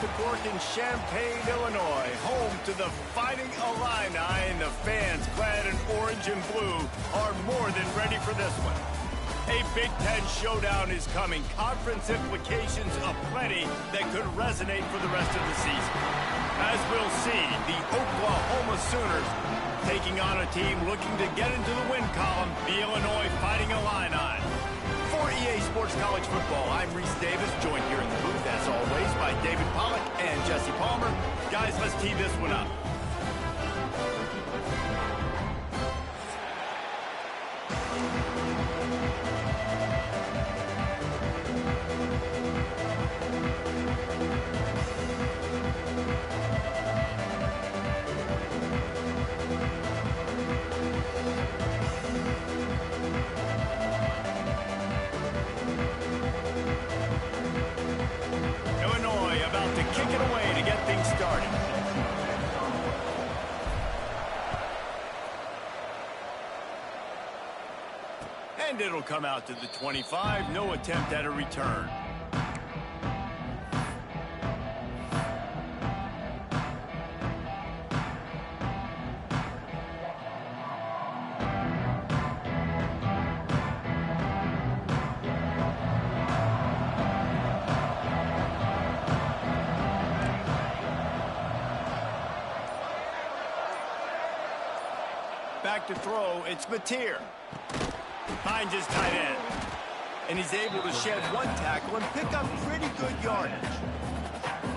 the court in Champaign, Illinois, home to the Fighting Illini, and the fans clad in orange and blue are more than ready for this one. A Big Ten showdown is coming. Conference implications aplenty that could resonate for the rest of the season. As we'll see, the Oklahoma Sooners taking on a team looking to get into the win column, the Illinois Fighting Illini. For EA Sports College Football, I'm Reese Davis, joined here in the booth, as always, by David Pollack and Jesse Palmer. Guys, let's tee this one up. And it'll come out to the 25. No attempt at a return. Back to throw, it's Mateer. Finds his tight end. And he's able to shed one tackle and pick up pretty good yardage.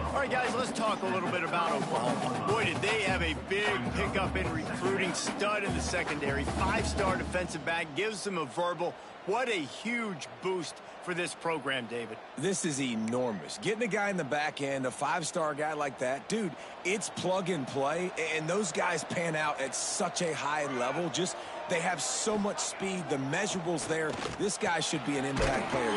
All right, guys, let's talk a little bit about Oklahoma. Boy, did they have a big pickup in recruiting. Stud in the secondary. 5-star defensive back. Gives them a verbal. What a huge boost for this program, David. This is enormous. Getting a guy in the back end, a 5-star guy like that, dude, it's plug and play, and those guys pan out at such a high level. Just, they have so much speed. The measurables there. This guy should be an impact player.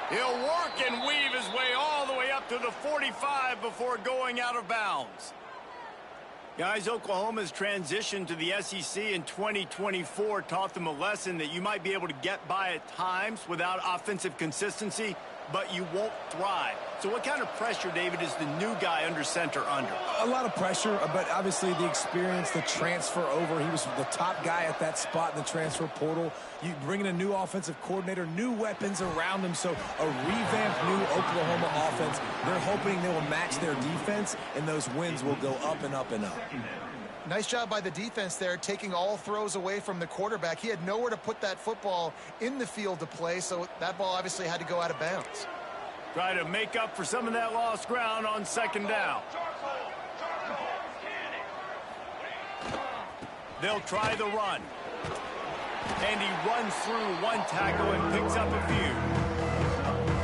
He'll work and weave his way all the way up to the 45 before going out of bounds. Guys, Oklahoma's transition to the SEC in 2024 taught them a lesson that you might be able to get by at times without offensive consistency, but you won't thrive. So what kind of pressure, David, is the new guy under center under? A lot of pressure, but obviously the experience, the transfer over. He was the top guy at that spot in the transfer portal. You bring in a new offensive coordinator, new weapons around him, so a revamped new Oklahoma offense. They're hoping they will match their defense, and those wins will go up and up and up. Nice job by the defense there, taking all throws away from the quarterback. He had nowhere to put that football in the field to play, so that ball obviously had to go out of bounds. Try to make up for some of that lost ground on second down. They'll try the run. And he runs through one tackle and picks up a few.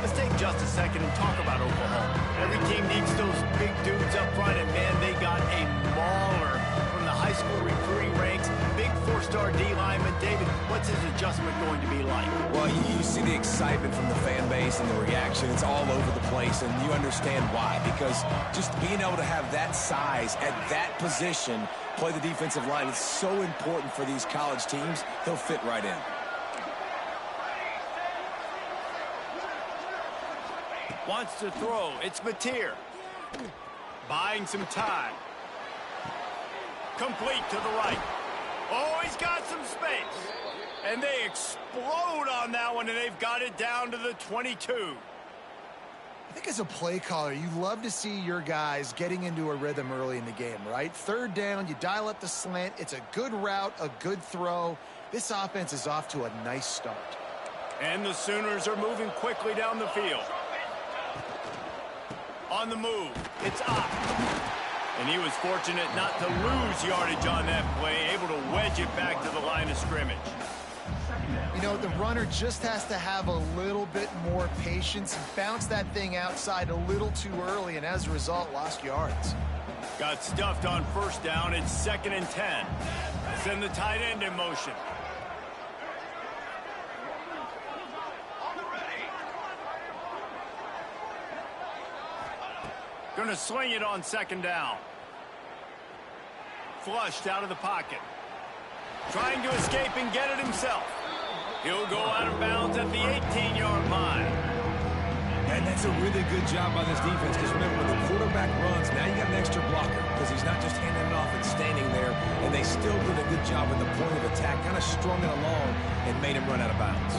Let's take just a second and talk about Oklahoma. Every team needs those big dudes up front, and man, they got a mauler from the high school recruiting ranks. Big 4-star D lineman. David, what's his adjustment going to be like? Well, you see the excitement from the fan base and the reaction. It's all over the place, and you understand why. Because just being able to have that size at that position, play the defensive line, it's so important for these college teams. He'll fit right in. Wants to throw. It's Mateer. Buying some time. Complete to the right. Oh, he's got some space. And they explode on that one, and they've got it down to the 22. I think as a play caller, you love to see your guys getting into a rhythm early in the game, right? Third down, you dial up the slant. It's a good route, a good throw. This offense is off to a nice start. And the Sooners are moving quickly down the field. On the move, it's up. And he was fortunate not to lose yardage on that play, able to wedge it back to the line of scrimmage. You know, the runner just has to have a little bit more patience, bounce that thing outside a little too early, and as a result, lost yards. Got stuffed on first down. It's 2nd and 10. Send the tight end in motion. Going to sling it on 2nd down. Flushed out of the pocket. Trying to escape and get it himself. He'll go out of bounds at the 18-yard line. And that's a really good job by this defense because remember, when the quarterback runs, now you got an extra blocker because he's not just handing it off and standing there, and they still did a good job at the point of attack, kind of strung it along and made him run out of bounds.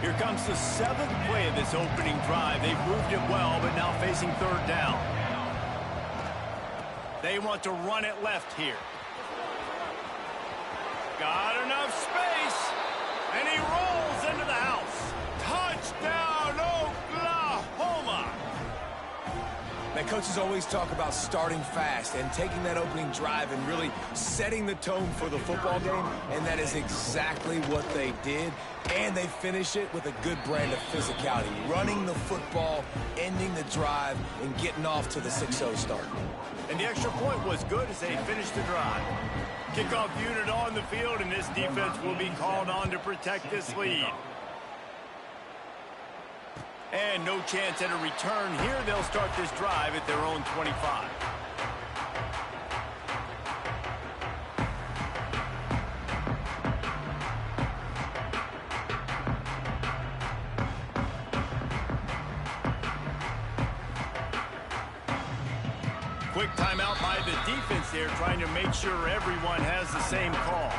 Here comes the 7th play of this opening drive. They've moved it well, but now facing 3rd down. They want to run it left here. Got enough space, and he rolls into the house. Touchdown, Oklahoma! Now, coaches always talk about starting fast and taking that opening drive and really setting the tone for the football game, and that is exactly what they did. And they finish it with a good brand of physicality, running the football, ending the drive, and getting off to the 6-0 start. And the extra point was good as they finished the drive. Kickoff unit on the field, and this defense will be called on to protect this lead. And no chance at a return here. They'll start this drive at their own 25. Quick timeout by the defense there, trying to make sure everyone has the same call.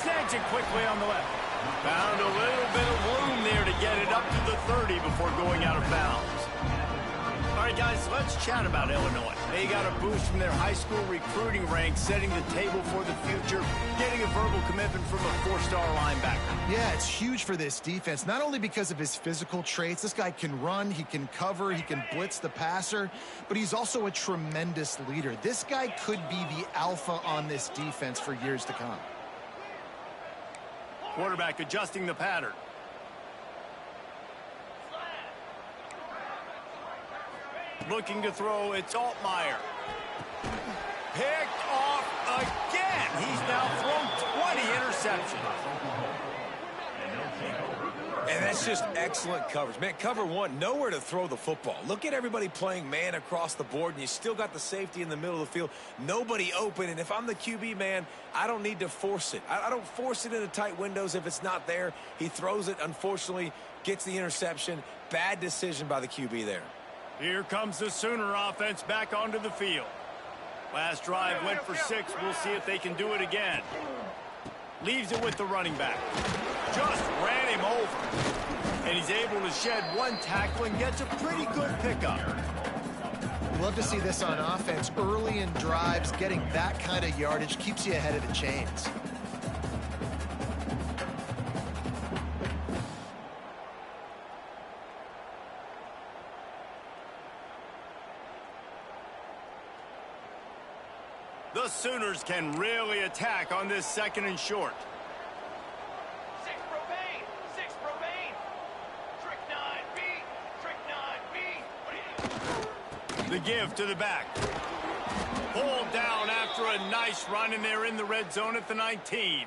Snags it quickly on the left. Found a little bit of room there to get it up to the 30 before going out of bounds. All right, guys, let's chat about Illinois. They got a boost from their high school recruiting ranks, setting the table for the future, getting a verbal commitment from a 4-star linebacker. Yeah, it's huge for this defense, not only because of his physical traits. This guy can run, he can cover, he can blitz the passer, but he's also a tremendous leader. This guy could be the alpha on this defense for years to come. Quarterback adjusting the pattern. Looking to throw, it's Altmaier. Picked off again. He's now thrown 20 interceptions. And that's just excellent coverage. Man, cover one, nowhere to throw the football. Look at everybody playing man across the board, and you still got the safety in the middle of the field. Nobody open, and if I'm the QB, man, I don't need to force it. I don't force it into tight windows if it's not there. He throws it, unfortunately, gets the interception. Bad decision by the QB there. Here comes the Sooner offense back onto the field. Last drive went for 6. We'll see if they can do it again. Leaves it with the running back. Just ran him over. And he's able to shed one tackle and gets a pretty good pickup. Love to see this on offense. Early in drives, getting that kind of yardage keeps you ahead of the chains. The Sooners can really attack on this 2nd and short. 6 Propane! 6 Propane! Trick 9B! Trick 9B! The give to the back. Pulled down after a nice run, and they're in the red zone at the 19.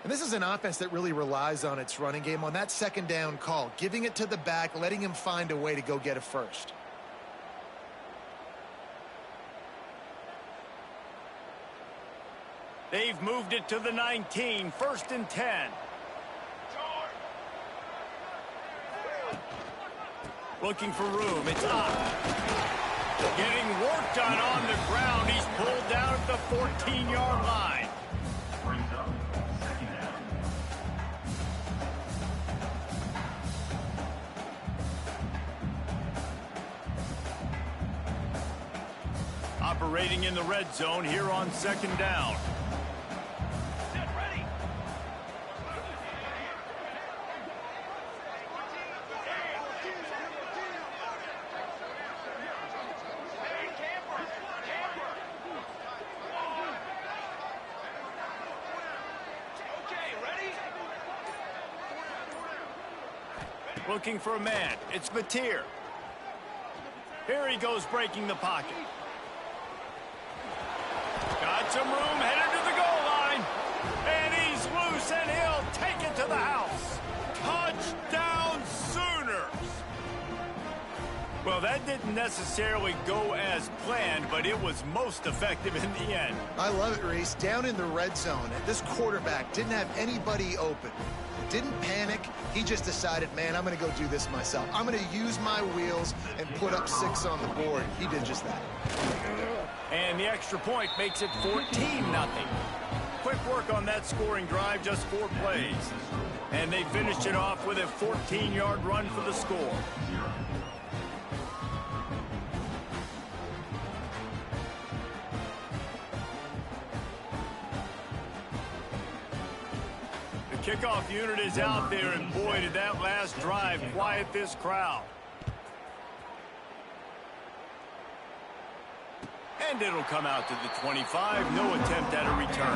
And this is an offense that really relies on its running game on that 2nd down call, giving it to the back, letting him find a way to go get a first. They've moved it to the 19, 1st and 10. Looking for room, it's up. Getting work done on the ground. He's pulled down at the 14-yard line. Operating in the red zone here on 2nd down. Looking for a man. It's Mateer. Here he goes breaking the pocket. Got some room, headed to the goal line. And he's loose, and he'll take it to the house. Touchdown, Sooners! Well, that didn't necessarily go as planned, but it was most effective in the end. I love it, Reese. Down in the red zone, this quarterback didn't have anybody open. Didn't panic. He just decided, man, I'm going to go do this myself. I'm going to use my wheels and put up 6 on the board. He did just that. And the extra point makes it 14-0. Quick work on that scoring drive, just 4 plays. And they finished it off with a 14-yard run for the score. The kickoff unit is out there, and boy, did that last drive quiet this crowd. And it'll come out to the 25. No attempt at a return.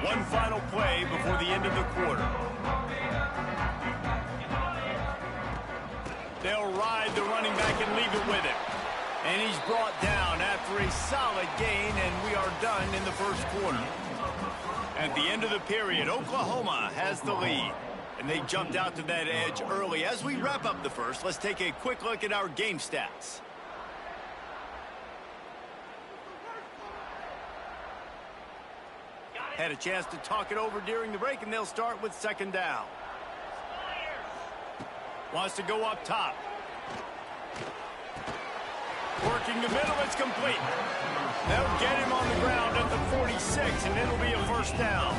One final play before the end of the quarter. They'll ride the running back and leave it with him. And he's brought down after a solid gain, and we are done in the first quarter. At the end of the period, Oklahoma has the lead. And they jumped out to that edge early. As we wrap up the first, let's take a quick look at our game stats. Had a chance to talk it over during the break, and they'll start with second down. Wants to go up top. Working the middle, it's complete. They'll get him on the ground at the 46, and it'll be a first down.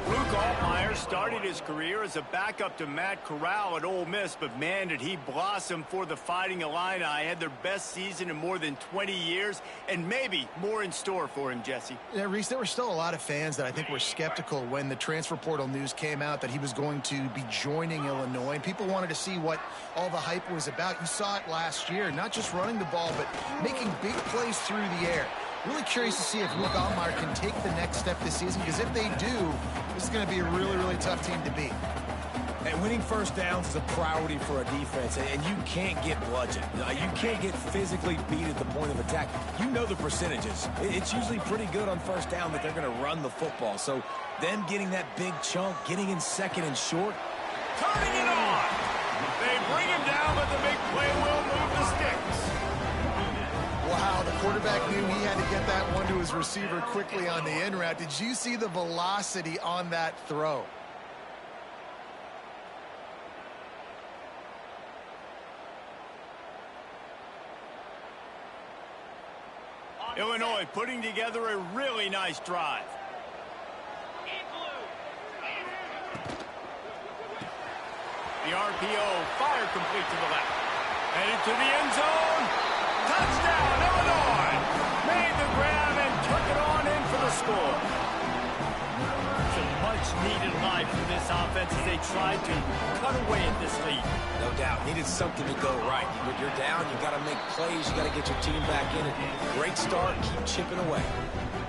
Luke Altmaier started his career as a backup to Matt Corral at Ole Miss, but man, did he blossom for the Fighting Illini. Had their best season in more than 20 years, and maybe more in store for him, Jesse. Yeah, Reese, there were still a lot of fans that I think were skeptical when the transfer portal news came out that he was going to be joining Illinois, and people wanted to see what all the hype was about. You saw it last year, not just running the ball, but making big plays through the air. Really curious to see if Luke Altmaier can take the next step this season, because if they do, this is going to be a really, really tough team to beat. And winning first downs is a priority for a defense, and you can't get bludgeoned. You can't get physically beat at the point of attack. You know the percentages. It's usually pretty good on first down that they're going to run the football. So them getting that big chunk, getting in second and short. Turning it on! They bring him down, but the big play will move the sticks. Wow, the quarterback knew he had to get that one to his receiver quickly on the in route. Did you see the velocity on that throw? Illinois putting together a really nice drive. The RPO, fire complete to the left. Headed to the end zone. Touchdown, Illinois! Made the grab and took it on in for the score. It's a much-needed life for this offense as they tried to cut away at this lead. No doubt. Needed something to go right. When you're down, you got to make plays. You got to get your team back in it. Great start. Keep chipping away.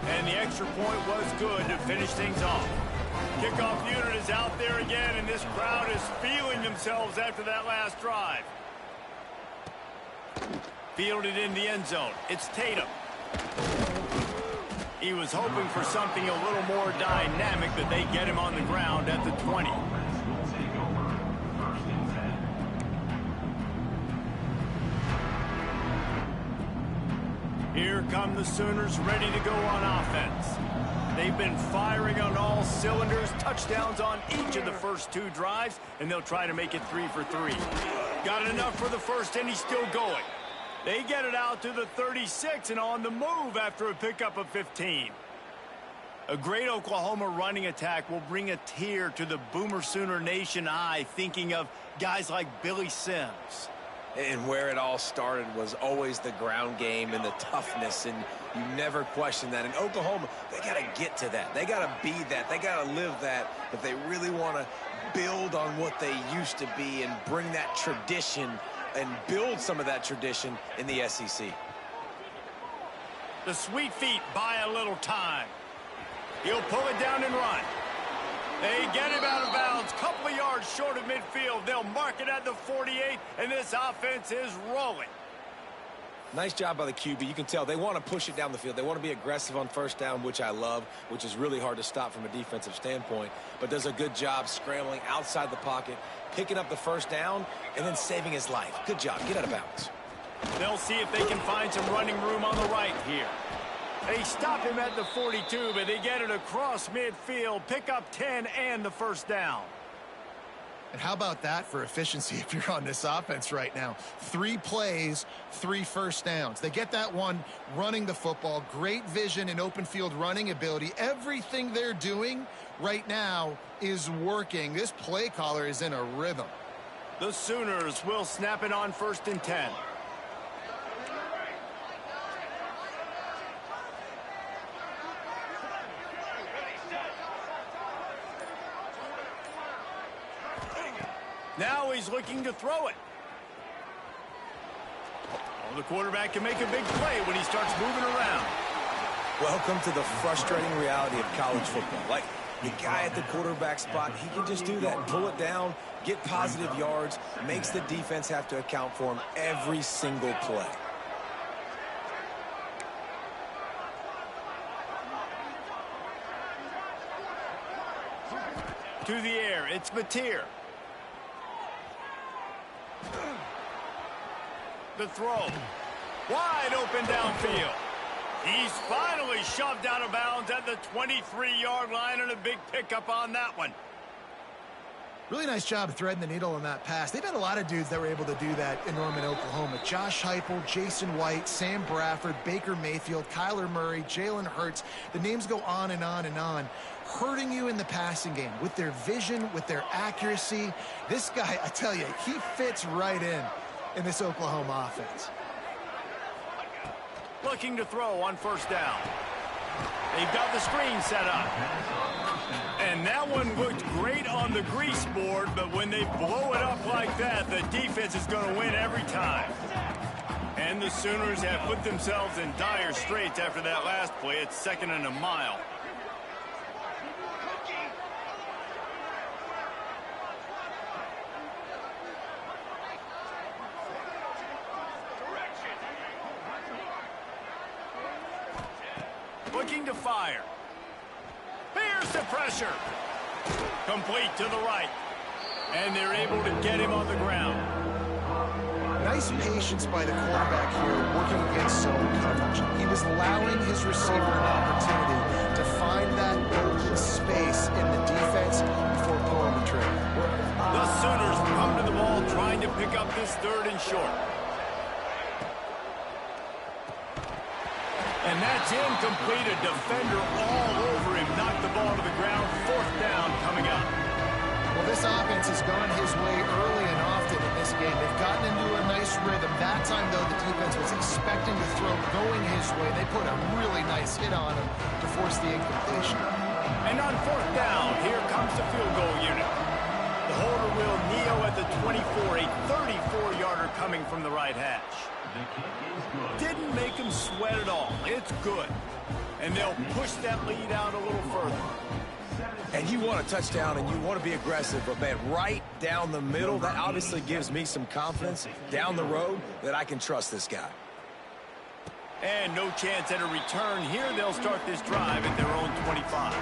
And the extra point was good to finish things off. Kickoff unit is out there again, and this crowd is feeling themselves after that last drive. Fielded in the end zone. It's Tatum. He was hoping for something a little more dynamic, but they get him on the ground at the 20. Here come the Sooners ready to go on offense. They've been firing on all cylinders, touchdowns on each of the first 2 drives, and they'll try to make it 3 for 3. Got enough for the first, and he's still going. They get it out to the 36 and on the move after a pickup of 15. A great Oklahoma running attack will bring a tear to the Boomer Sooner Nation eye, thinking of guys like Billy Sims. And where it all started was always the ground game and the toughness, and you never question that. In Oklahoma, they got to get to that. They got to be that. They got to live that if they really want to build on what they used to be and bring that tradition and build some of that tradition in the SEC. The sweet feet buy a little time. He'll pull it down and run. They get him out of bounds, couple of yards short of midfield. They'll mark it at the 48, and this offense is rolling. Nice job by the QB. You can tell they want to push it down the field. They want to be aggressive on first down, which I love, which is really hard to stop from a defensive standpoint, but does a good job scrambling outside the pocket, picking up the first down, and then saving his life. Good job. Get out of bounds. They'll see if they can find some running room on the right here. They stop him at the 42, but they get it across midfield, pick up 10 and the first down. And how about that for efficiency if you're on this offense right now? 3 plays, 3 first downs. They get that one running the football, great vision and open field running ability. Everything they're doing right now is working. This play caller is in a rhythm. The Sooners will snap it on 1st and 10. Now he's looking to throw it. Oh, the quarterback can make a big play when he starts moving around. Welcome to the frustrating reality of college football. Like, the guy at the quarterback spot, he can just do that, pull it down, get positive yards, makes the defense have to account for him every single play. To the air, it's Mateer. The throw. Wide open downfield. He's finally shoved out of bounds at the 23-yard line, and a big pickup on that one. Really nice job threading the needle on that pass. They've had a lot of dudes that were able to do that in Norman, Oklahoma. Josh Heupel, Jason White, Sam Bradford, Baker Mayfield, Kyler Murray, Jalen Hurts. The names go on and on and on. Hurting you in the passing game with their vision, with their accuracy. This guy, I tell you, he fits right in this Oklahoma offense. Looking to throw on 1st down. They've got the screen set up. And that one looked great on the grease board, but when they blow it up like that, the defense is going to win every time. And the Sooners have put themselves in dire straits after that last play. It's 2nd and a mile. Looking to fire. Here's the pressure. Complete to the right. And they're able to get him on the ground. Nice patience by the quarterback here working against zone coverage. He was allowing his receiver an opportunity to find that open space in the defense before pulling the trigger. The Sooners come to the ball trying to pick up this 3rd and short. And that's incomplete. A defender all over him. Knocked the ball to the ground. 4th down coming up. Well, this offense has gone his way early and often in this game. They've gotten into a nice rhythm. That time, though, the defense was expecting the throw going his way. They put a really nice hit on him to force the incompletion. And on 4th down, here comes the field goal unit. The holder will kneel at the 24, a 34-yarder coming from the right hash. Didn't make him sweat at all. It's good. And they'll push that lead out a little further. And you want a touchdown and you want to be aggressive, but man, right down the middle, that obviously gives me some confidence down the road that I can trust this guy. And no chance at a return here. They'll start this drive at their own 25.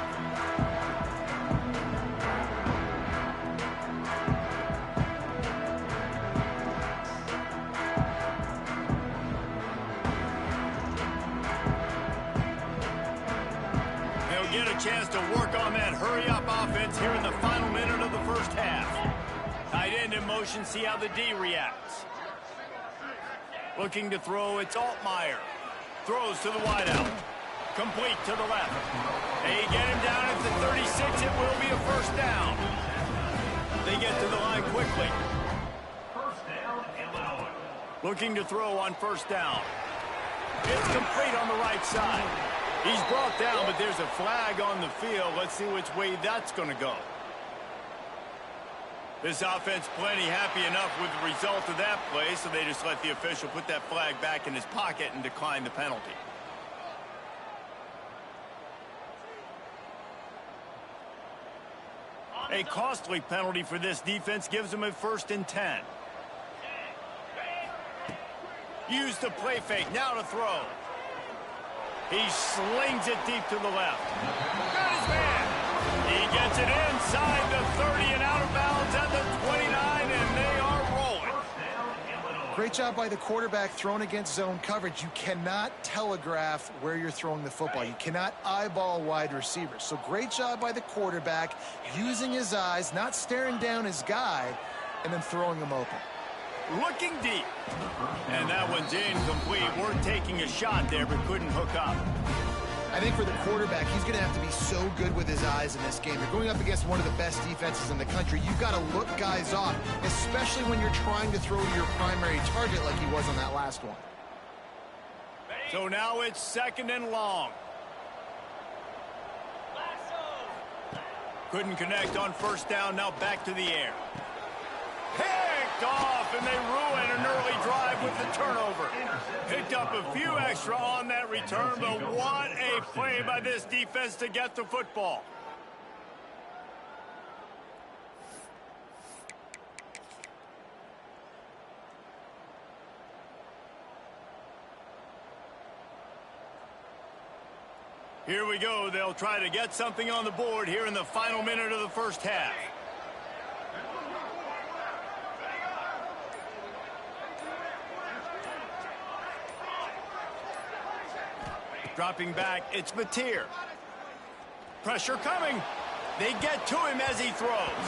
Get a chance to work on that hurry-up offense here in the final minute of the 1st half. Tight end in motion, see how the D reacts. Looking to throw, it's Altmaier. Throws to the wideout. Complete to the left. They get him down at the 36. It will be a 1st down. They get to the line quickly. 1st down, Illinois. Looking to throw on 1st down. It's complete on the right side. He's brought down, but there's a flag on the field. Let's see which way that's going to go. This offense plenty happy enough with the result of that play, so they just let the official put that flag back in his pocket and decline the penalty. A costly penalty for this defense gives them a 1st and 10. Use the play fake, now to throw. He slings it deep to the left. Got his man. He gets it inside the 30 and out of bounds at the 29, and they are rolling. Great job by the quarterback thrown against zone coverage. You cannot telegraph where you're throwing the football. You cannot eyeball wide receivers. So great job by the quarterback using his eyes, not staring down his guy, and then throwing him open. Looking deep. And that one's incomplete. We're taking a shot there, but couldn't hook up. I think for the quarterback, he's going to have to be so good with his eyes in this game. You're going up against one of the best defenses in the country. You've got to look guys off, especially when you're trying to throw to your primary target like he was on that last one. So now it's 2nd and long. Couldn't connect on 1st down. Now back to the air. Picked off, and they ruin an early drive with the turnover. Picked up a few extra on that return, but what a play by this defense to get the football. Here we go. They'll try to get something on the board here in the final minute of the 1st half. Dropping back, it's Mateer. Pressure coming. They get to him as he throws.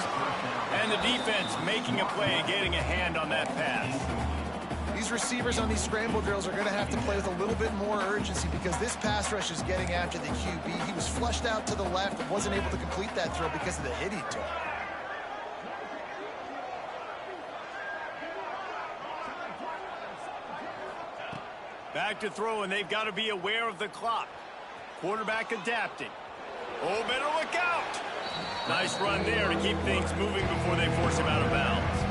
And the defense making a play and getting a hand on that pass. These receivers on these scramble drills are going to have to play with a little bit more urgency because this pass rush is getting after the QB. He was flushed out to the left and wasn't able to complete that throw because of the hit he took. Back to throw, and they've got to be aware of the clock. Quarterback adapting. Oh, better look out. Nice run there to keep things moving before they force him out of bounds.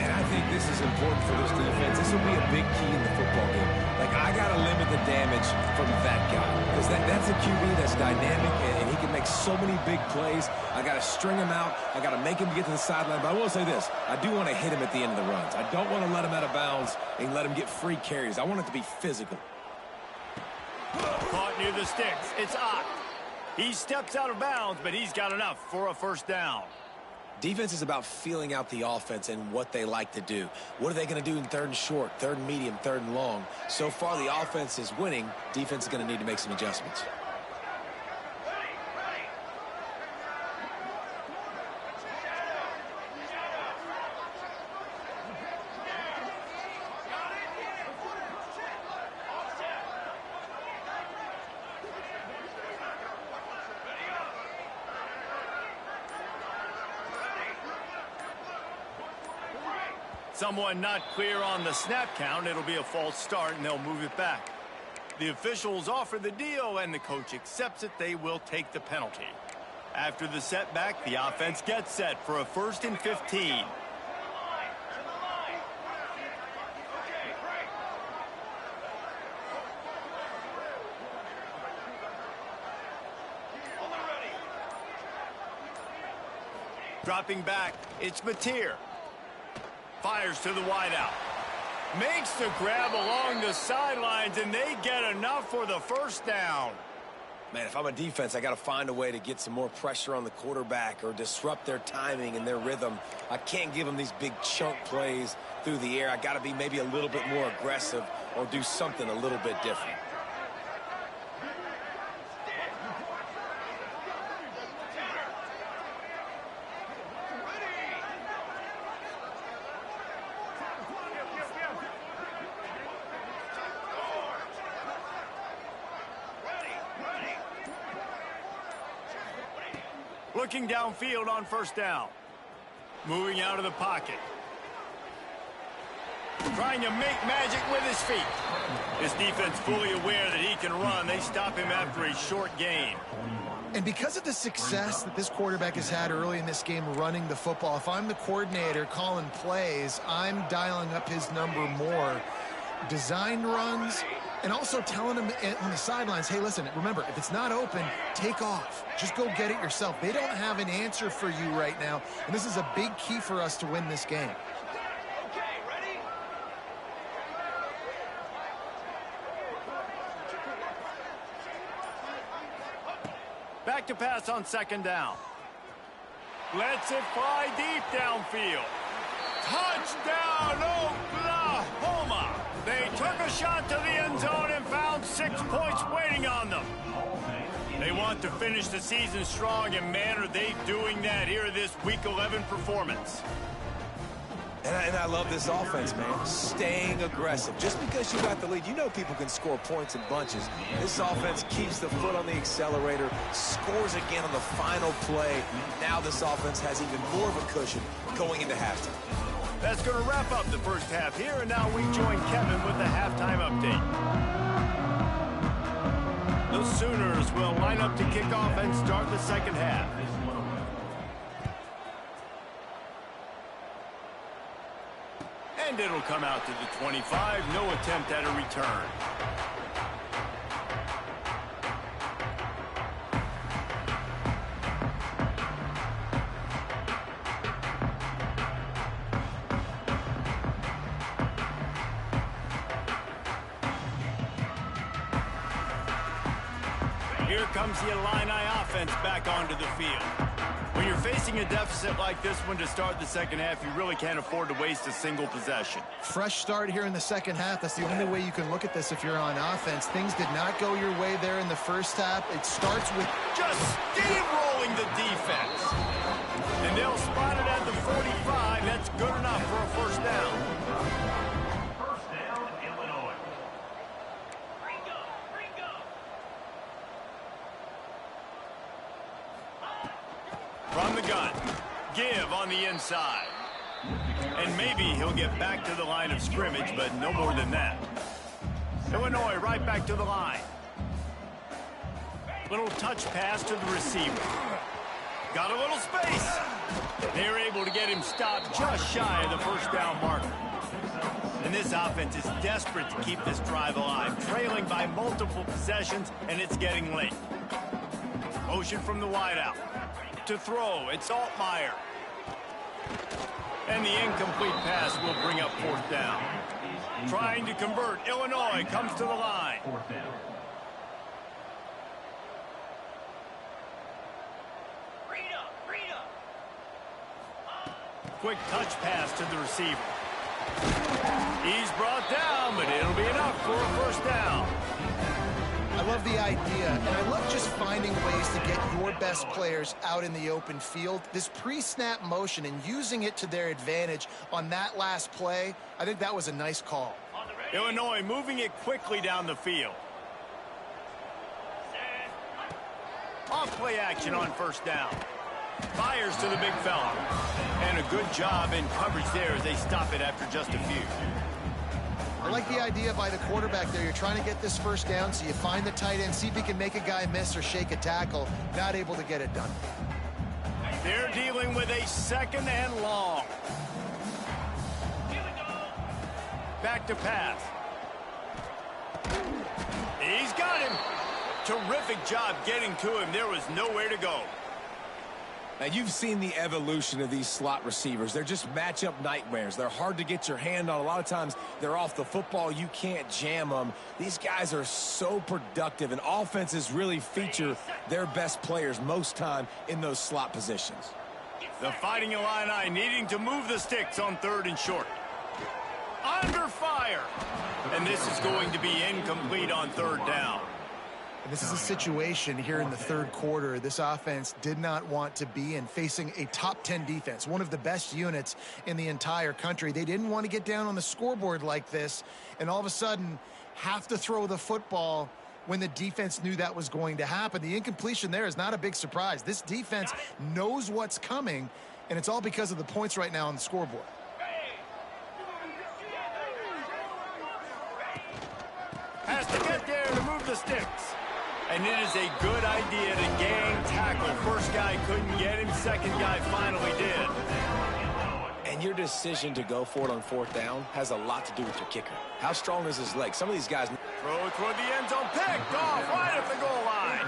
And I think this is important for this defense. This will be a big key in the football game. Like, I got to limit the damage from that guy. Because that's a QB that's dynamic, and he can make so many big plays. I got to string him out. I got to make him get to the sideline. But I will say this. I do want to hit him at the end of the runs. I don't want to let him out of bounds and let him get free carries. I want it to be physical. Caught near the sticks. It's Ott. He steps out of bounds, but he's got enough for a 1st down. Defense is about feeling out the offense and what they like to do. What are they going to do in 3rd and short, 3rd and medium, 3rd and long? So far, the offense is winning. Defense is going to need to make some adjustments. Someone not clear on the snap count. It'll be a false start, and they'll move it back. The officials offer the deal, and the coach accepts it. They will take the penalty. After the setback, the offense gets set for a 1st and 15. Dropping back, it's Mateer. Fires to the wideout. Makes the grab along the sidelines, and they get enough for the 1st down. Man, if I'm a defense, I got to find a way to get some more pressure on the quarterback or disrupt their timing and their rhythm. I can't give them these big chunk plays through the air. I got to be maybe a little bit more aggressive or do something a little bit different. Looking downfield on 1st down. Moving out of the pocket. Trying to make magic with his feet. This defense fully aware that he can run. They stop him after a short gain. And because of the success that this quarterback has had early in this game running the football, if I'm the coordinator calling plays, I'm dialing up his number more. Design runs, and also telling him on the sidelines, hey, listen, remember, if it's not open, take off. Just go get it yourself. They don't have an answer for you right now, and this is a big key for us to win this game. Okay, ready? Back to pass on second down. Lets it fly deep downfield. Touchdown, Oklahoma! They took a shot to the end zone and found 6 points waiting on them. They want to finish the season strong, and man, are they doing that here in this Week 11 performance. And I love this offense, man. Staying aggressive. Just because you got the lead, you know people can score points in bunches. This offense keeps the foot on the accelerator, scores again on the final play. Now this offense has even more of a cushion going into halftime. That's going to wrap up the first half here, and now we join Kevin with the halftime update. The Sooners will line up to kick off and start the second half. And it'll come out to the 25. No attempt at a return. Here comes the Illini offense back onto the field. When you're facing a deficit like this one to start the second half, you really can't afford to waste a single possession. Fresh start here in the second half. That's the only way you can look at this if you're on offense. Things did not go your way there in the first half. It starts with just steamrolling the defense. And they'll spot it at the 45. That's good enough for a first down. First down, Illinois. Ringo. From the gun. Give on the inside. And maybe he'll get back to the line of scrimmage, but no more than that. Illinois right back to the line. Little touch pass to the receiver. Got a little space. They're able to get him stopped just shy of the first down marker. And this offense is desperate to keep this drive alive, trailing by multiple possessions, and it's getting late. Motion from the wideout. To throw, it's Altmaier. And the incomplete pass will bring up fourth down. Trying to convert, Illinois comes to the line. Fourth down. Quick touch pass to the receiver. He's brought down, but it'll be enough for a first down. I love the idea, and I love just finding ways to get your best players out in the open field. This pre-snap motion and using it to their advantage on that last play, I think that was a nice call. Illinois moving it quickly down the field. Off play action on first down. Fires to the big fella. And a good job in coverage there as they stop it after just a few. I like the idea by the quarterback there. You're trying to get this first down, so you find the tight end, see if he can make a guy miss or shake a tackle. Not able to get it done. They're dealing with a second and long. Back to pass. He's got him. Terrific job getting to him. There was nowhere to go. Now, you've seen the evolution of these slot receivers. They're just matchup nightmares. They're hard to get your hand on. A lot of times, they're off the football. You can't jam them. These guys are so productive, and offenses really feature their best players most time in those slot positions. The Fighting Illini needing to move the sticks on third and short. Under fire. And this is going to be incomplete on third down. And this is a situation here in the third quarter this offense did not want to be in, facing a top 10 defense, one of the best units in the entire country. They didn't want to get down on the scoreboard like this and all of a sudden have to throw the football when the defense knew that was going to happen. The incompletion there is not a big surprise. This defense knows what's coming, and it's all because of the points right now on the scoreboard. Has to get there to move the sticks. And it is a good idea to gang tackle. First guy couldn't get him, second guy finally did. And your decision to go for it on fourth down has a lot to do with your kicker. How strong is his leg? Some of these guys... Throw toward the end zone, picked off right at the goal line.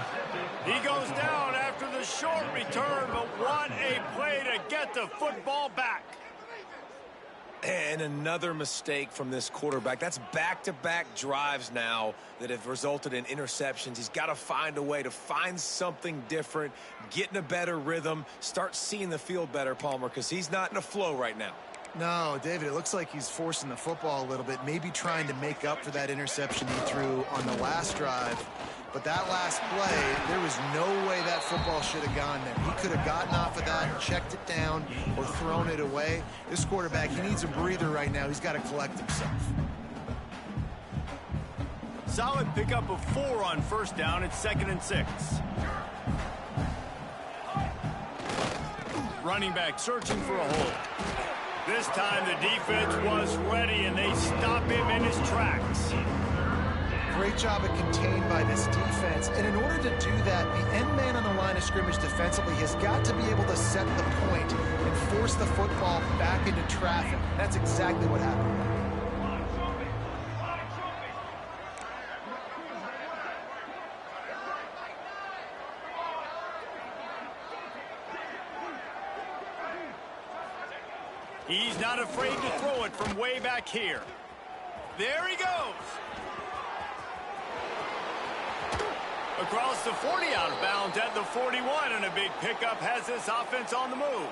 He goes down after the short return, but what a play to get the football back. And another mistake from this quarterback. That's back-to-back drives now that have resulted in interceptions. He's got to find a way to find something different, get in a better rhythm, start seeing the field better, Palmer, because he's not in a flow right now. No, David, it looks like he's forcing the football a little bit, maybe trying to make up for that interception he threw on the last drive. But that last play, there was no way that football should have gone there. He could have gotten off of that, checked it down, or thrown it away. This quarterback, he needs a breather right now. He's got to collect himself. Solid pickup of 4 on first down. It's 2nd and 6. Running back searching for a hole. This time the defense was ready, and they stop him in his tracks. Great job of contained by this defense. And in order to do that, the end man on the line of scrimmage defensively has got to be able to set the point and force the football back into traffic. That's exactly what happened. He's not afraid to throw it from way back here. There he goes. Across the 40, out of bounds at the 41, and a big pickup has this offense on the move.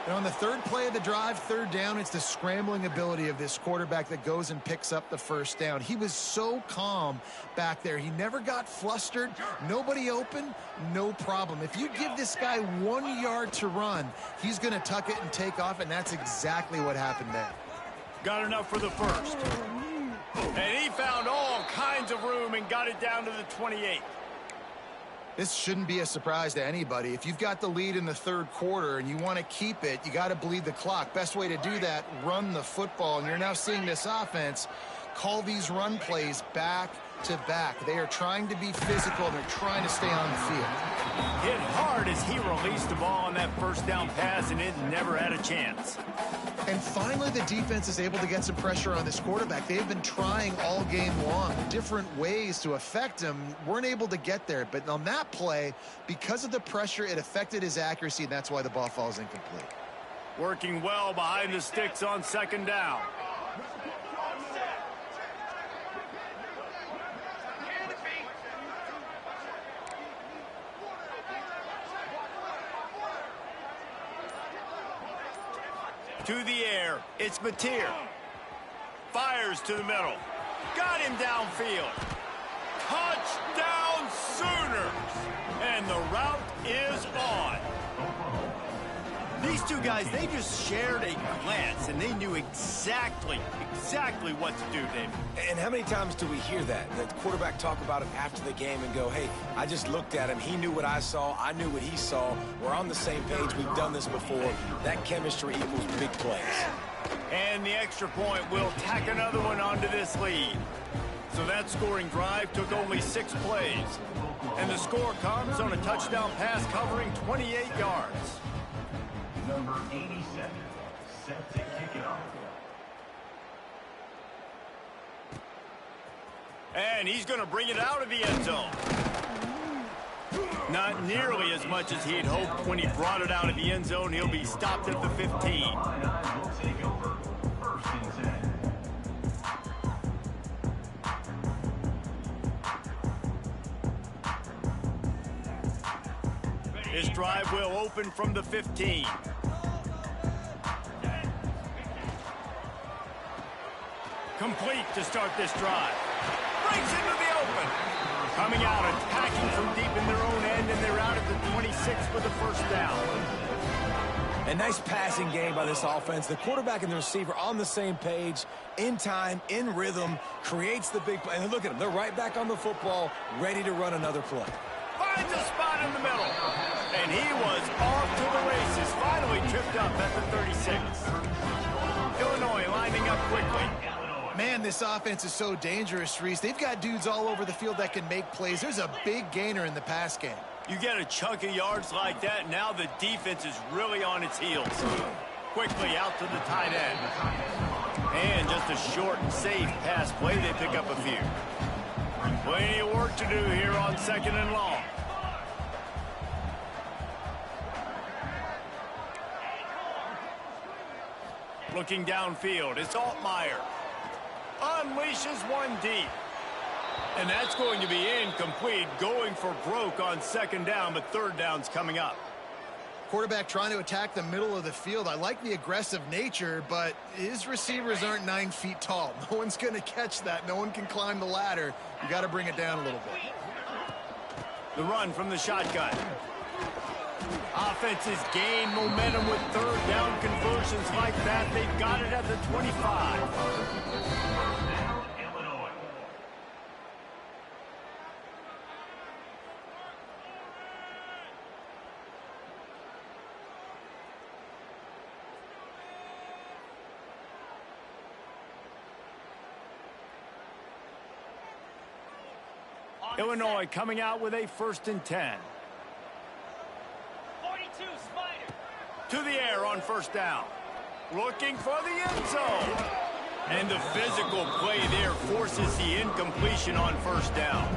And on the third play of the drive, third down, it's the scrambling ability of this quarterback that goes and picks up the first down. He was so calm back there. He never got flustered. Nobody open, no problem. If you give this guy 1 yard to run, he's going to tuck it and take off, and that's exactly what happened there. Got enough for the first. And he found all kinds of room and got it down to the 28. This shouldn't be a surprise to anybody. If you've got the lead in the third quarter and you want to keep it, you got to bleed the clock. Best way to do that, run the football. And you're now seeing this offense call these run plays back to back. They are trying to be physical. They're trying to stay on the field. Hit hard as he released the ball on that first down pass, and it never had a chance. And finally, the defense is able to get some pressure on this quarterback. They've been trying all game long, different ways to affect him. Weren't able to get there. But on that play, because of the pressure, it affected his accuracy, and that's why the ball falls incomplete. Working well behind the sticks on second down. To the air, it's Mateer. Fires to the middle. Got him downfield. Touchdown Sooners! And the route is on. These two guys, they just shared a glance, and they knew exactly what to do, David. And how many times do we hear that? The quarterback talk about it after the game and go, hey, I just looked at him. He knew what I saw. I knew what he saw. We're on the same page. We've done this before. That chemistry equals big plays. And the extra point will tack another one onto this lead. So that scoring drive took only 6 plays. And the score comes on a touchdown pass covering 28 yards. Number 87, set to kick it off. And he's going to bring it out of the end zone. Not nearly as much as he had hoped when he brought it out of the end zone. He'll be stopped at the 15. Will take over. First and 10. This drive will open from the 15. Complete to start this drive. Breaks into the open. Coming out, attacking from deep in their own end, and they're out at the 26 with the first down. A nice passing game by this offense. The quarterback and the receiver on the same page, in time, in rhythm, creates the big play. And look at them. They're right back on the football, ready to run another play. Finds a spot in the middle. And he was off to the races. Finally tripped up at the 36. Illinois lining up quickly. Man, this offense is so dangerous, Reese. They've got dudes all over the field that can make plays. There's a big gainer in the pass game. You get a chunk of yards like that, now the defense is really on its heels. Quickly out to the tight end. And just a short and safe pass play, they pick up a few. Plenty of work to do here on 2nd and long. Looking downfield, it's Altmaier. Unleashes one deep. And that's going to be incomplete, going for broke on 2nd down, but 3rd down's coming up. Quarterback trying to attack the middle of the field. I like the aggressive nature, but his receivers aren't 9 feet tall. No one's going to catch that. No one can climb the ladder. You got to bring it down a little bit. The run from the shotgun. Offenses gain momentum with 3rd down conversions like that. They've got it at the 25. Illinois coming out with a 1st and 10. 42, Spider. To the air on 1st down. Looking for the end zone. And the physical play there forces the incompletion on 1st down.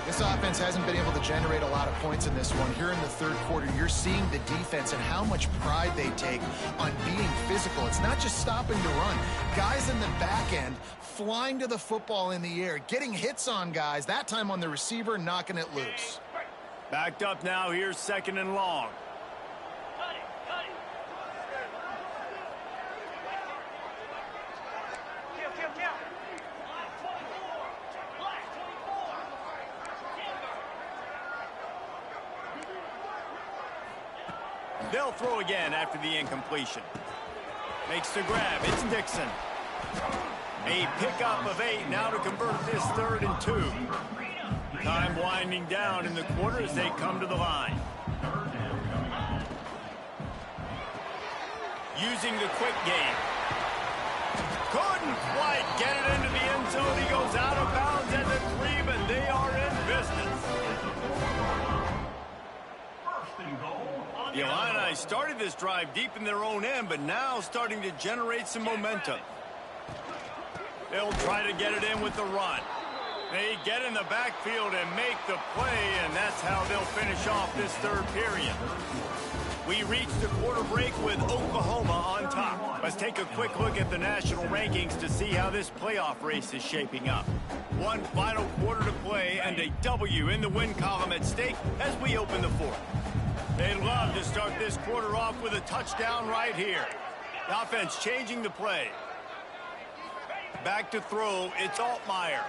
This offense hasn't been able to generate a lot of points in this one. Here in the 3rd quarter, you're seeing the defense and how much pride they take on being physical. It's not just stopping to run. Guys in the back end flying to the football in the air, getting hits on guys, that time on the receiver, knocking it loose. Backed up now, here's 2nd and long. Cut it, cut it. Kill. Black 24. Black 24. They'll throw again after the incompletion. Makes the grab. It's Dixon. A pickup of 8 now to convert this 3rd and 2. Time winding down in the quarter as they come to the line. Using the quick game. Couldn't quite get it into the end zone. He goes out of bounds at the 3, but they are in business. The Illini started this drive deep in their own end, but now starting to generate some momentum. They'll try to get it in with the run. They get in the backfield and make the play, and that's how they'll finish off this 3rd period. We reach the quarter break with Oklahoma on top. Let's take a quick look at the national rankings to see how this playoff race is shaping up. One final quarter to play and a W in the win column at stake as we open the 4th. They'd love to start this quarter off with a touchdown right here. The offense changing the play. Back to throw, it's Altmaier.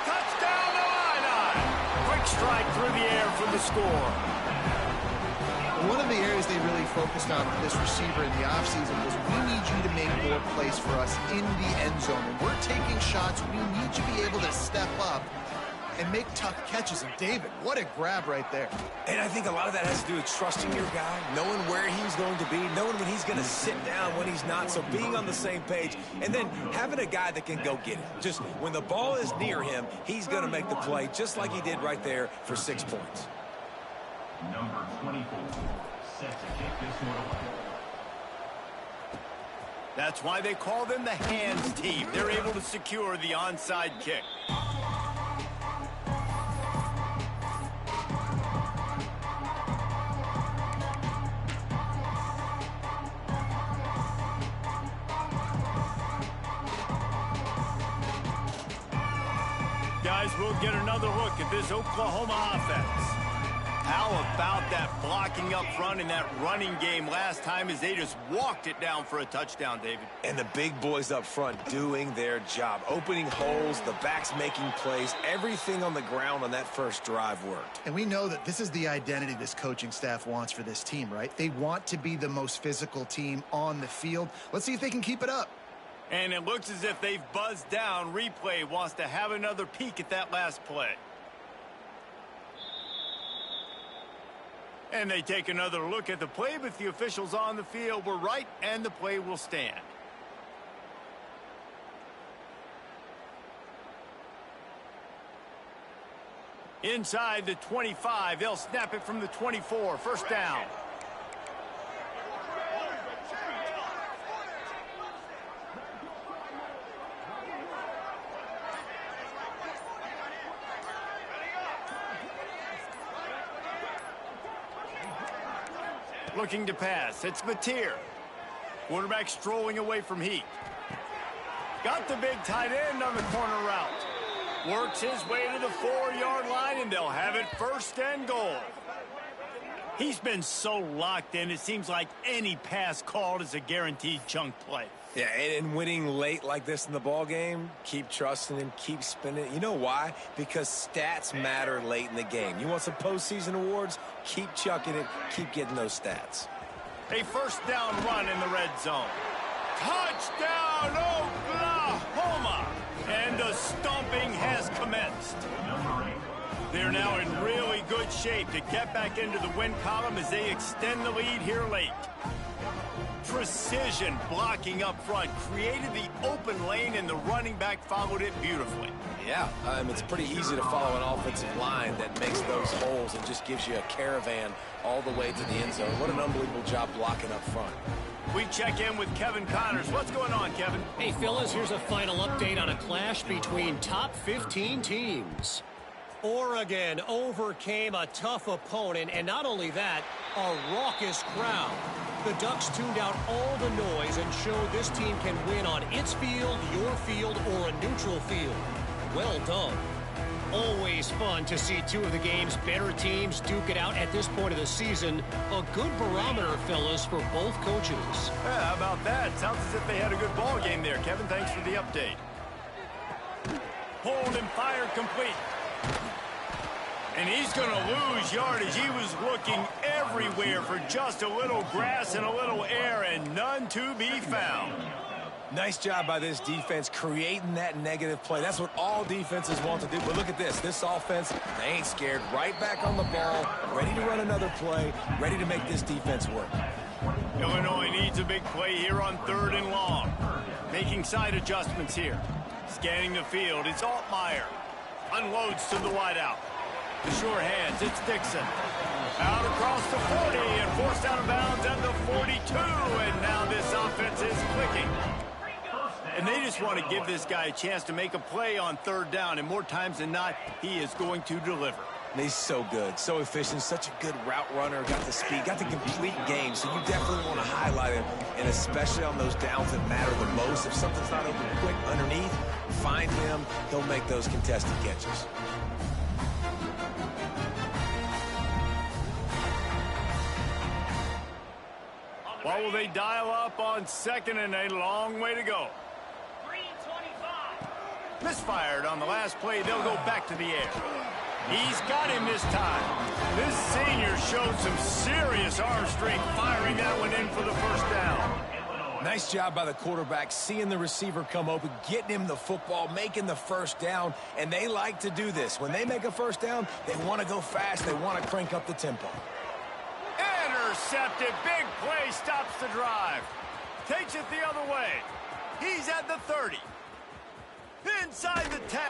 Touchdown, Illini! Quick strike through the air for the score. One of the areas they really focused on for this receiver in the offseason was we need you to make more plays for us in the end zone. When we're taking shots, we need you to be able to step up and make tough catches. And David, what a grab right there. And I think a lot of that has to do with trusting your guy, knowing where he's going to be, knowing when he's going to sit down, when he's not, so being on the same page, and then having a guy that can go get it. Just when the ball is near him, he's going to make the play, just like he did right there for 6 points. Number 24, set to kick this one away. That's why they call them the hands team. They're able to secure the onside kick. Guys, we'll get another look at this Oklahoma offense. How about that blocking up front in that running game last time as they just walked it down for a touchdown, David? And the big boys up front doing their job, opening holes, the backs making plays, everything on the ground on that first drive worked. And we know that this is the identity this coaching staff wants for this team, right? They want to be the most physical team on the field. Let's see if they can keep it up. And it looks as if they've buzzed down. Replay wants to have another peek at that last play. And they take another look at the play, but the officials on the field were right, and the play will stand. Inside the 25, they'll snap it from the 24. First down. Looking to pass. It's Mateer. Quarterback strolling away from Heat. Got the big tight end on the corner route. Works his way to the 4-yard line, and they'll have it first and goal. He's been so locked in, it seems like any pass called is a guaranteed chunk play. Yeah, and winning late like this in the ball game, keep trusting him, keep spinning. You know why? Because stats matter late in the game. You want some postseason awards? Keep chucking it, keep getting those stats. A first down run in the red zone. Touchdown, Oklahoma! And the stomping has commenced. They're now in really good shape to get back into the win column as they extend the lead here late. Precision blocking up front created the open lane, and the running back followed it beautifully. Yeah, it's pretty easy to follow an offensive line that makes those holes and just gives you a caravan all the way to the end zone. What an unbelievable job blocking up front. We check in with Kevin Connors. What's going on, Kevin? Hey, fellas, here's a final update on a clash between top 15 teams. Oregon overcame a tough opponent, and not only that, a raucous crowd. The Ducks tuned out all the noise and showed this team can win on its field, your field, or a neutral field. Well done. Always fun to see two of the game's better teams duke it out at this point of the season. A good barometer, fellas, for both coaches. Yeah, how about that? Sounds as if they had a good ball game there. Kevin, thanks for the update. Hold and fire complete. And he's going to lose yardage. He was looking everywhere for just a little grass and a little air, and none to be found. Nice job by this defense creating that negative play. That's what all defenses want to do. But look at this. This offense, they ain't scared. Right back on the ball, ready to run another play, ready to make this defense work. Illinois needs a big play here on 3rd and long. Making side adjustments here. Scanning the field, it's Altmaier. Unloads to the wideout. The sure hands, it's Dixon. Out across the 40 and forced out of bounds at the 42. And now this offense is clicking. And they just want to give this guy a chance to make a play on 3rd down. And more times than not, he is going to deliver. He's so good, so efficient, such a good route runner, got the speed, got the complete game. So you definitely want to highlight him, and especially on those downs that matter the most. If something's not open quick underneath, find him. He'll make those contested catches. What will they dial up on 2nd and a long way to go? 325. Misfired on the last play. They'll go back to the air. He's got him this time. This senior showed some serious arm strength firing that one in for the first down. Nice job by the quarterback, seeing the receiver come open, getting him the football, making the first down, and they like to do this. When they make a first down, they want to go fast. They want to crank up the tempo. Intercepted. Big play stops the drive. Takes it the other way. He's at the 30. Inside the 10.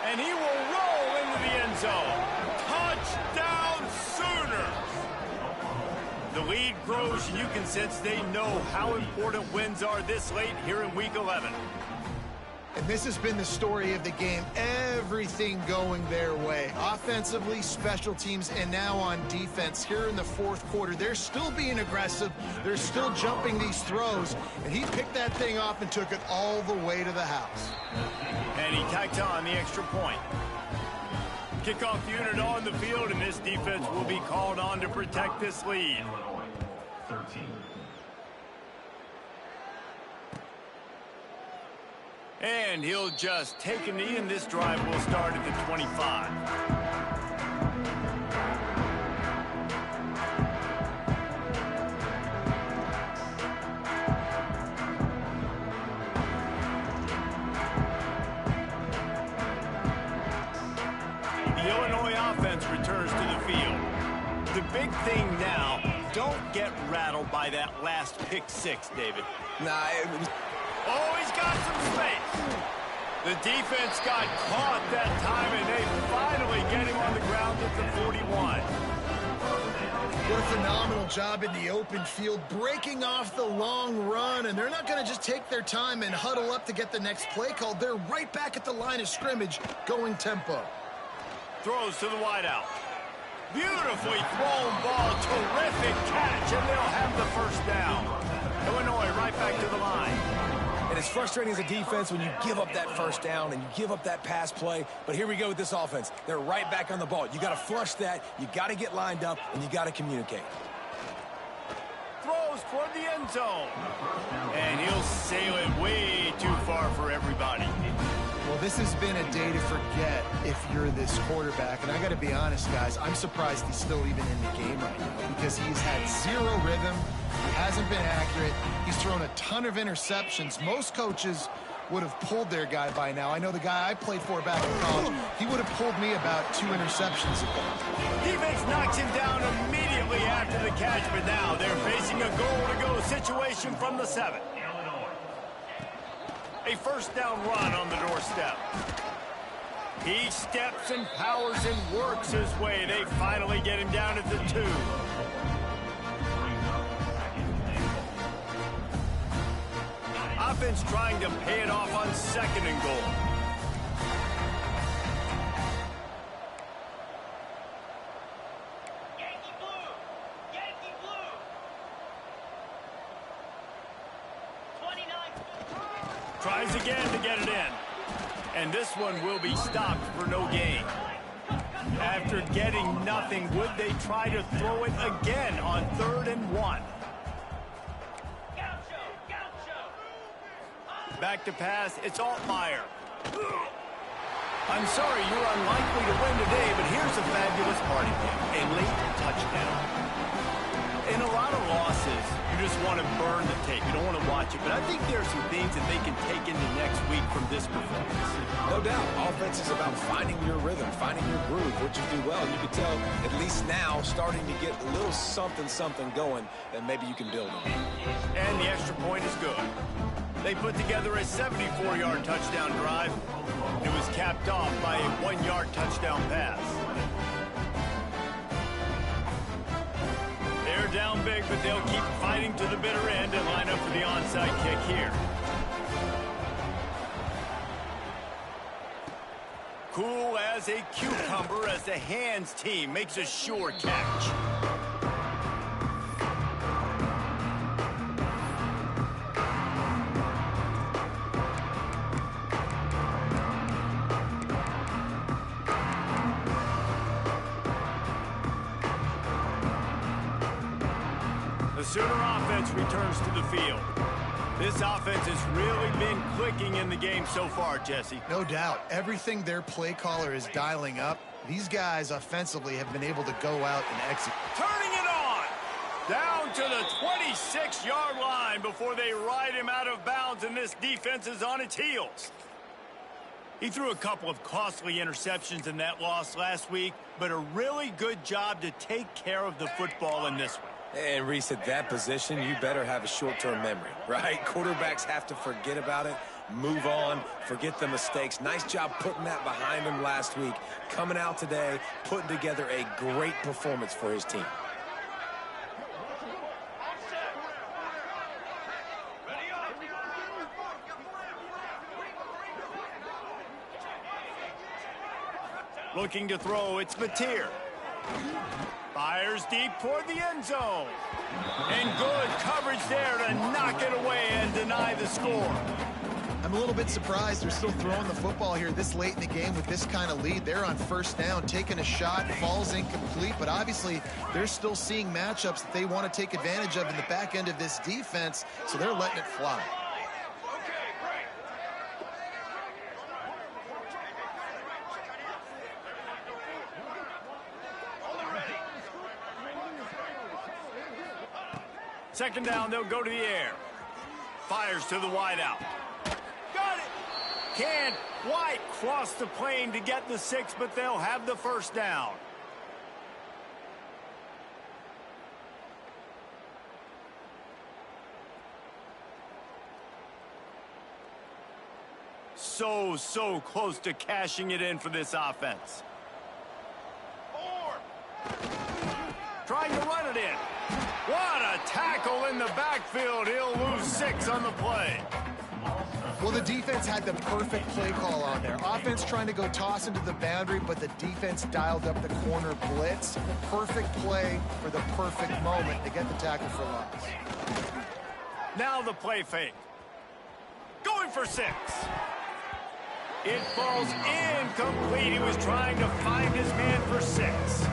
And he will roll into the end zone. Touchdown Sooners. The lead grows, and you can sense they know how important wins are this late here in Week 11. And this has been the story of the game. Everything going their way. Offensively, special teams, and now on defense. Here in the 4th quarter, they're still being aggressive. They're still jumping these throws. And he picked that thing off and took it all the way to the house. And he tacked on the extra point. Kickoff unit on the field, and this defense will be called on to protect this lead. Illinois, 13. And he'll just take a knee, and this drive will start at the 25. The Illinois offense returns to the field. The big thing now, don't get rattled by that last pick 6, David. Nah, it was... Oh, he's got some space. The defense got caught that time, and they finally finally get him on the ground at the 41. What a phenomenal job in the open field, breaking off the long run, and they're not going to just take their time and huddle up to get the next play called. They're right back at the line of scrimmage, going tempo. Throws to the wideout. Beautifully thrown ball, terrific catch, and they'll have the first down. Illinois right back to the line. And it's frustrating as a defense when you give up that first down and you give up that pass play. But here we go with this offense. They're right back on the ball. You got to flush that. You got to get lined up, and you got to communicate. Throws toward the end zone. And he'll sail it way too far for everybody. Well, this has been a day to forget if you're this quarterback. And I got to be honest, guys, I'm surprised he's still even in the game right now because he's had zero rhythm. He hasn't been accurate. He's thrown a ton of interceptions. Most coaches would have pulled their guy by now. I know the guy I played for back in college, he would have pulled me about 2 interceptions ago. Defense knocks him down immediately after the catch, but now they're facing a goal-to-go situation from the 7. A first down run on the doorstep. He steps and powers and works his way. They finally get him down at the 2. Offense trying to pay it off on 2nd and goal. Yankee blue! Yankee blue! 29. Tries again to get it in. And this one will be stopped for no gain. After getting nothing, would they try to throw it again on 3rd and 1? Gaucho! Gaucho! Back to pass, it's Altmaier. I'm sorry you're unlikely to win today, but here's a fabulous party pick. A late touchdown. In a lot of losses, you just want to burn the tape. You don't want to watch it. But I think there are some things that they can take into next week from this performance. No doubt. Offense is about finding your rhythm, finding your groove, what you do well. You can tell, at least now, starting to get a little something going that maybe you can build on. And the extra point is good. They put together a 74-yard touchdown drive. It was capped off by a 1-yard touchdown pass. They're down big, but they'll keep fighting to the bitter end and line up for the onside kick here. Cool as a cucumber as the hands team makes a sure catch. The Sooner offense returns to the field. This offense has really been clicking in the game so far, Jesse. No doubt. Everything their play caller is dialing up, these guys offensively have been able to go out and execute. Turning it on! Down to the 26-yard line before they ride him out of bounds, and this defense is on its heels. He threw a couple of costly interceptions in that loss last week, but a really good job to take care of the football in this one. And Reese, at that position, you better have a short-term memory, right? Quarterbacks have to forget about it, move on, forget the mistakes. Nice job putting that behind him last week. Coming out today, putting together a great performance for his team. Looking to throw, it's Mateer. Fires deep toward the end zone. And good coverage there to knock it away and deny the score. I'm a little bit surprised they're still throwing the football here this late in the game with this kind of lead. They're on first down, taking a shot, falls incomplete, but obviously they're still seeing matchups that they want to take advantage of in the back end of this defense, so they're letting it fly. Second down, they'll go to the air. Fires to the wideout. Got it! Can't quite cross the plane to get the 6, but they'll have the first down. So close to cashing it in for this offense. trying to run it in. What a tackle in the backfield. He'll lose 6 on the play. Well, the defense had the perfect play call on there. Offense trying to go toss into the boundary, but the defense dialed up the corner blitz. Perfect play for the perfect moment to get the tackle for loss. Now the play fake. Going for 6. It falls incomplete. He was trying to find his man for 6.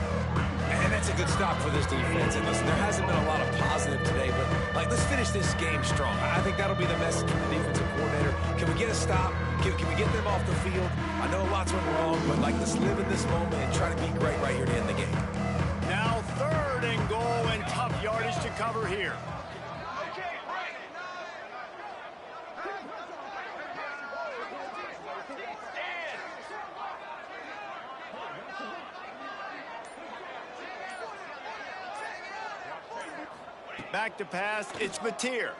And that's a good stop for this defense. And listen, there hasn't been a lot of positive today, but let's finish this game strong. I think that'll be the message from the defensive coordinator. Can we get a stop? Can we get them off the field? I know lots went wrong, but let's live in this moment and try to be great right here to end the game. Now 3rd and goal and tough yardage to cover here. Back to pass, it's Mateer.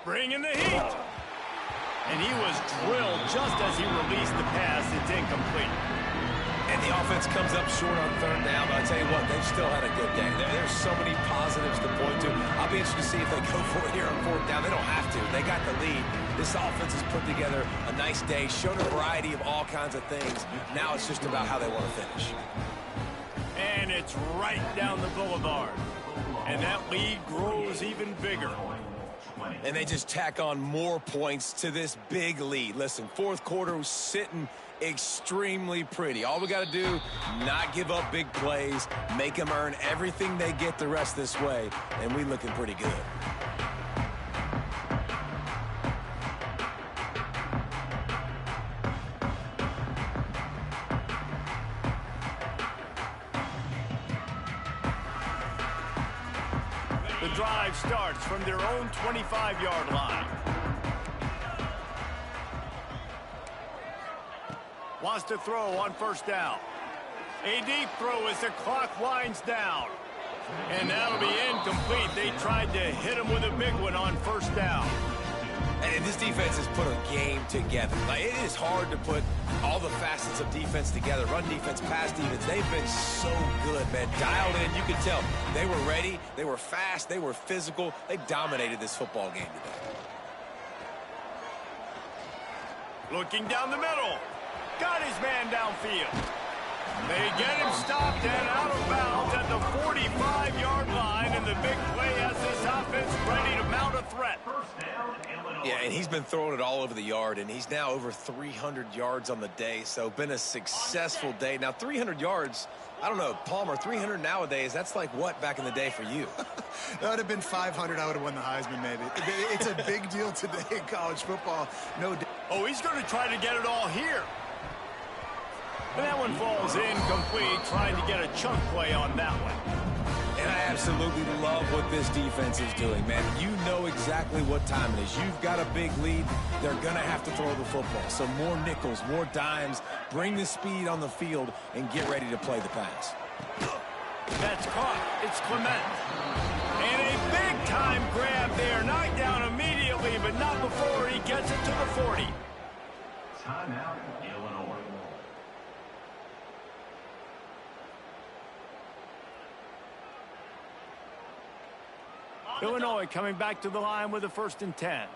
Bringing the heat. And he was drilled just as he released the pass. It's incomplete. And the offense comes up short on 3rd down, but I tell you what, they've still had a good day. There's so many positives to point to. I'll be interested to see if they go for it here on 4th down. They don't have to. They got the lead. This offense has put together a nice day, showed a variety of all kinds of things. Now it's just about how they want to finish. And it's right down the boulevard. And that lead grows even bigger. And they just tack on more points to this big lead. Listen, 4th quarter was sitting extremely pretty. All we got to do, not give up big plays, make them earn everything they get the rest this way, and we looking pretty good. The drive starts from their own 25-yard line. Wants to throw on 1st down. A deep throw as the clock winds down. And that'll be incomplete. They tried to hit him with a big one on 1st down. And this defense has put a game together. It is hard to put all the facets of defense together. Run defense, pass defense. They've been so good, man. Dialed in. You can tell they were ready. They were fast. They were physical. They dominated this football game today. Looking down the middle. Got his man downfield. They get him stopped and out of bounds at the 45-yard line, and the big play has this offense ready to mount a threat. Yeah, and he's been throwing it all over the yard, and he's now over 300 yards on the day, so been a successful day. Now, 300 yards, I don't know, Palmer, 300 nowadays, that's like what back in the day for you? That would have been 500. I would have won the Heisman, maybe. It's a big deal today in college football. No. Oh, he's going to try to get it all here. And that one falls incomplete, trying to get a chunk play on that one. And I absolutely love what this defense is doing, man. You know exactly what time it is. You've got a big lead. They're going to have to throw the football. So more nickels, more dimes, bring the speed on the field, and get ready to play the pass. That's caught. It's Clement. And a big-time grab there. Knocked down immediately, but not before he gets it to the 40. Timeout, Illinois. Illinois coming back to the line with a 1st and 10.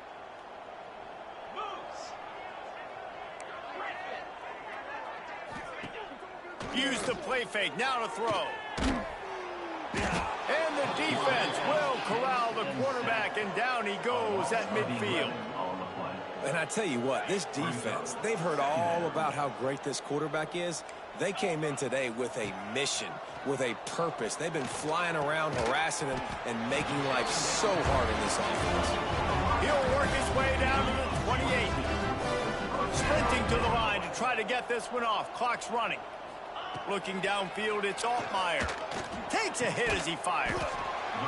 Use the play fake. Now to throw. And the defense will corral the quarterback, and down he goes at midfield. And I tell you what, this defense, they've heard all about how great this quarterback is. They came in today with a mission, with a purpose. They've been flying around, harassing him, and making life so hard in this offense. He'll work his way down to the 28. Sprinting to the line to try to get this one off. Clock's running. Looking downfield, it's Altmaier. Takes a hit as he fires.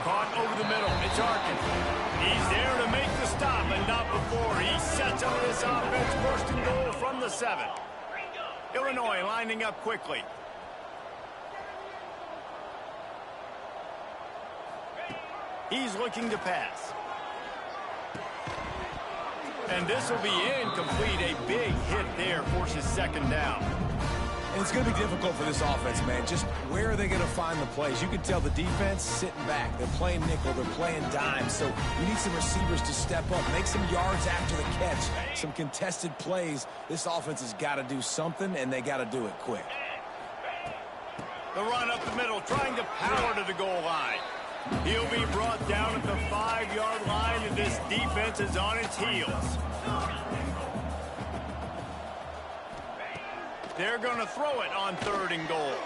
Caught over the middle. It's Arkin. He's there to make the stop, and not before. He sets up this offense. 1st and goal from the 7. Illinois lining up quickly. He's looking to pass. And this will be incomplete. A big hit there forces 2nd down. And It's going to be difficult for this offense, man. Just where are they going to find the plays? You can tell the defense sitting back. They're playing nickel. They're playing dime. So you need some receivers to step up, make some yards after the catch, some contested plays. This offense has got to do something, and they got to do it quick. The run up the middle, trying to power to the goal line. He'll be brought down at the 5-yard line, and this defense is on its heels. They're going to throw it on 3rd and goal.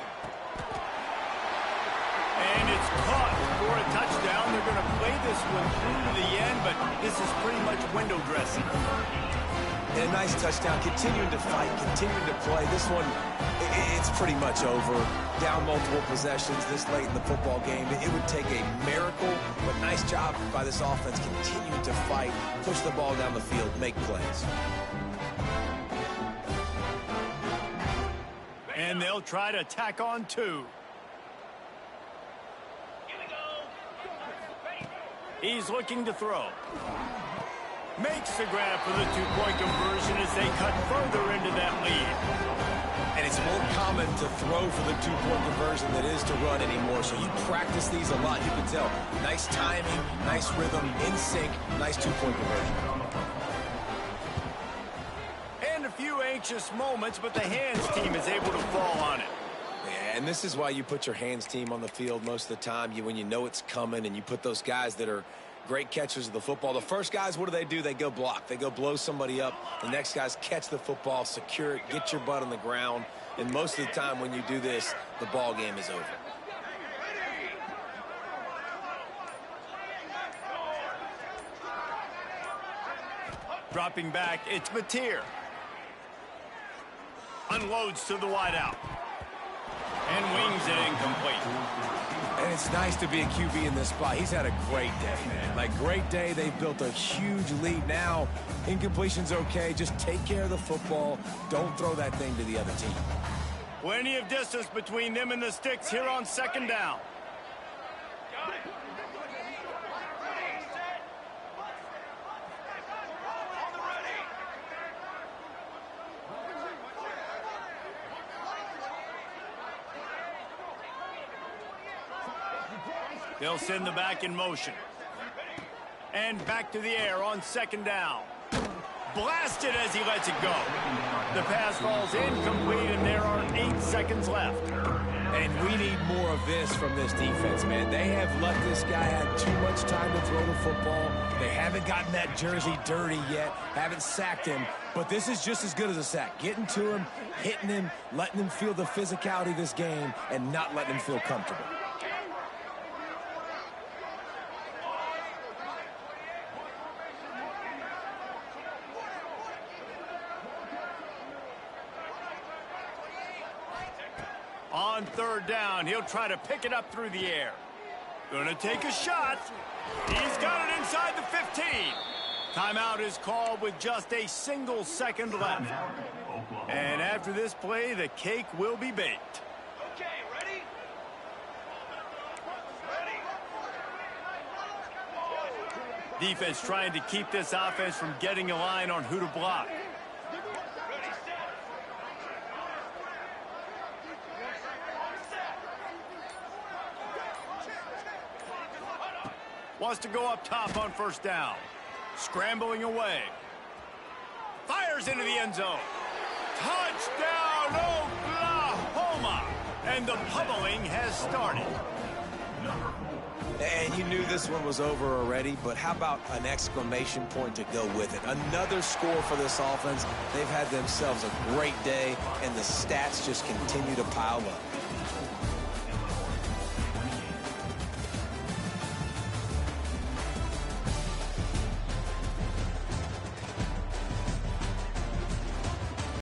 And it's caught for a touchdown. They're going to play this one through to the end, but this is pretty much window dressing. And a nice touchdown, continuing to fight, continuing to play. This one, it's pretty much over. Down multiple possessions this late in the football game. It would take a miracle, but nice job by this offense continuing to fight, push the ball down the field, make plays. And they'll try to tack on 2. Here we go. Ready. He's looking to throw. Makes the grab for the 2-point conversion as they cut further into that lead. And it's more common to throw for the 2-point conversion than it is to run anymore. So you practice these a lot. You can tell. Nice timing, nice rhythm, in sync, nice 2-point conversion. And a few anxious moments, but the hands team is able to fall on it. Yeah, and this is why you put your hands team on the field most of the time. When you know it's coming, and you put those guys that are great catchers of the football. The first guys, what do? They go block. They go blow somebody up. The next guys catch the football, secure it, get your butt on the ground. And most of the time when you do this, the ball game is over. Dropping back, it's Mateer. Unloads to the wideout. And wings it incomplete. And it's nice to be a QB in this spot. He's had a great day, man. Like, great day. They've built a huge lead. Now, incompletion's okay. Just take care of the football. Don't throw that thing to the other team. Plenty of distance between them and the sticks here on 2nd down. They'll send the back in motion. And back to the air on 2nd down. Blasted as he lets it go. The pass falls incomplete, and there are 8 seconds left. And we need more of this from this defense, man. They have let this guy have too much time to throw the football. They haven't gotten that jersey dirty yet, haven't sacked him. But this is just as good as a sack. Getting to him, hitting him, letting him feel the physicality of this game, and not letting him feel comfortable. On 3rd down, he'll try to pick it up through the air. Gonna take a shot. He's got it inside the 15. Timeout is called with just a single second left. And after this play, the cake will be baked. Okay, ready? Defense trying to keep this offense from getting a line on who to block. Wants to go up top on 1st down. Scrambling away. Fires into the end zone. Touchdown, Oklahoma! And the pummeling has started. And you knew this one was over already, but how about an exclamation point to go with it? Another score for this offense. They've had themselves a great day, and the stats just continue to pile up.